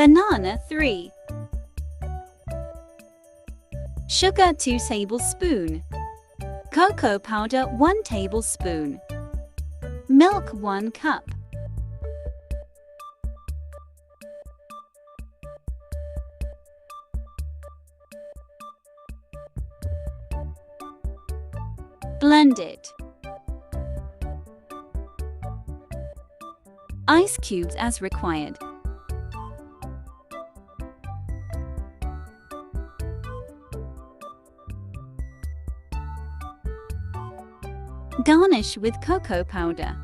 Banana 3. Sugar 2 tablespoons. Cocoa powder 1 tablespoon. Milk 1 cup. Blend it. Ice cubes as required. Garnish with cocoa powder.